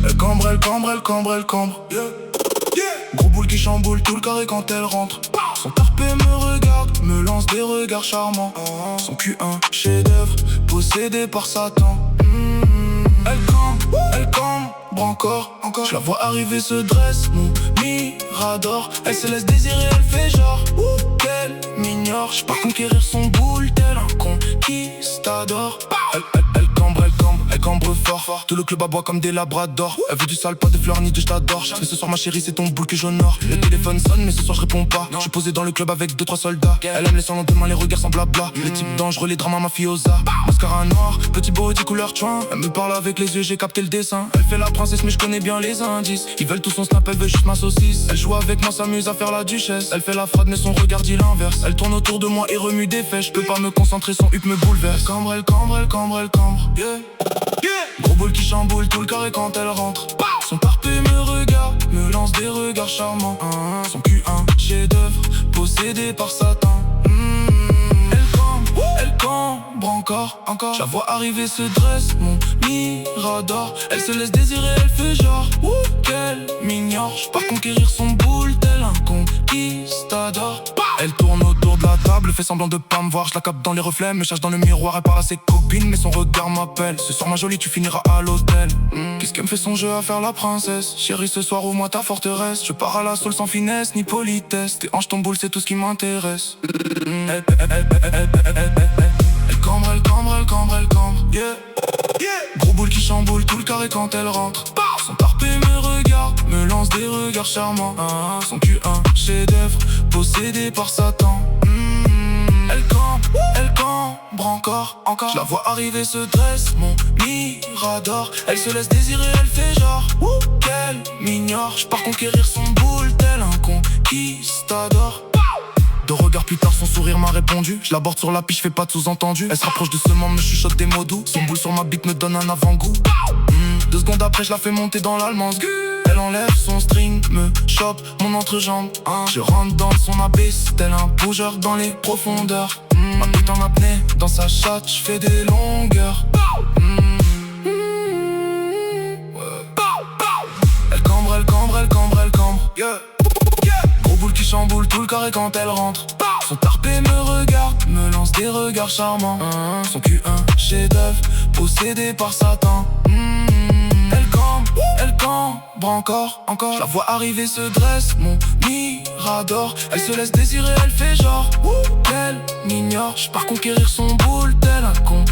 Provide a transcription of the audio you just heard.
Elle cambre, elle cambre, elle cambre, elle cambre. Gros boule qui chamboule tout le carré quand elle rentre. Son tarpé me regarde, me lance des regards charmants. Son cul un chef-d'œuvre, possédé par Satan. Elle cambre encore. Je la vois arriver, se dresse, mon mirador. Elle se laisse désirer, elle fait genre qu'elle m'ignore. J'pars conquérir son boule tel un conquistador. Elle cambre fort. Tout le club aboie comme des labradors. Elle veut du sale, pas de fleurs ni de je t'adore. Mais ce soir ma chérie c'est ton boule que j'honore. Le téléphone sonne mais ce soir je réponds pas. Je suis posé dans le club avec 2-3 soldats. Elle aime les sans lendemain, les regards sans blabla. Les types dangereux, les dramas mafiosa. Mascara noir, petit body couleur chouin. Elle me parle avec les yeux, j'ai capté le dessin. Elle fait la princesse mais je connais bien les indices. Ils veulent tout son snap, elle veut juste ma saucisse. Elle joue avec moi, s'amuse à faire la duchesse. Elle fait la fraude mais son regard dit l'inverse. Elle tourne autour de moi et remue des fesses. Je peux pas me concentrer, son huc me bouleverse. Elle cambre. Gros boule qui chamboule tout le carré quand elle rentre. Son tarpé me regarde, me lance des regards charmants. Son cul un chef-d'œuvre, possédé par Satan. Elle cambre encore. Je la vois arriver, se dresse, mon mirador. Elle se laisse désirer, elle fait genre qu'elle m'ignore. J'pars conquérir son boule tel un conquistador. Elle tourne autour de la table, fait semblant de pas me voir. Je la capte dans les reflets, me cherche dans le miroir. Elle parle à ses copines, mais son regard m'appelle. Ce soir ma jolie, tu finiras à l'hôtel. Qu'est-ce qu'elle me fait son jeu à faire la princesse? Chérie, ce soir ouvre-moi ta forteresse. Je pars à la soul sans finesse ni politesse. Tes hanches, ton boule, c'est tout ce qui m'intéresse. Elle cambre. Gros boule qui chamboule tout le carré quand elle rentre. Son tarpé me regarde, me lance des regards charmants. Son cul un chef-d'œuvre, possédé par Satan. Elle cambre encore. Je la vois arriver, se dresse, mon mirador. Elle se laisse désirer, elle fait genre qu'elle m'ignore. J'pars conquérir son boule tel un conquistador. 2 regards plus tard, son sourire m'a répondu. Je l'aborde sur la piste, je fais pas de sous-entendu. Elle se rapproche doucement, me chuchote des mots doux. Son boule sur ma bite me donne un avant-goût. 2 secondes après, je la fais monter dans l'allemand. Elle enlève son string, me chope mon entrejambe. Je rentre dans son abysse, tel un bougeur dans les profondeurs. Ma bite en apnée, dans sa chatte, je fais des longueurs. Elle cambre. Gros boule qui chamboule tout le carré quand elle rentre. Son tarpé me regarde, me lance des regards charmants. Son cul un chef-d'œuvre, possédé par Satan. Elle cambre encore. Je la vois arriver, se dresse, mon mirador. Elle se laisse désirer, elle fait genre qu'elle m'ignore. J'pars conquérir son boule tel un con.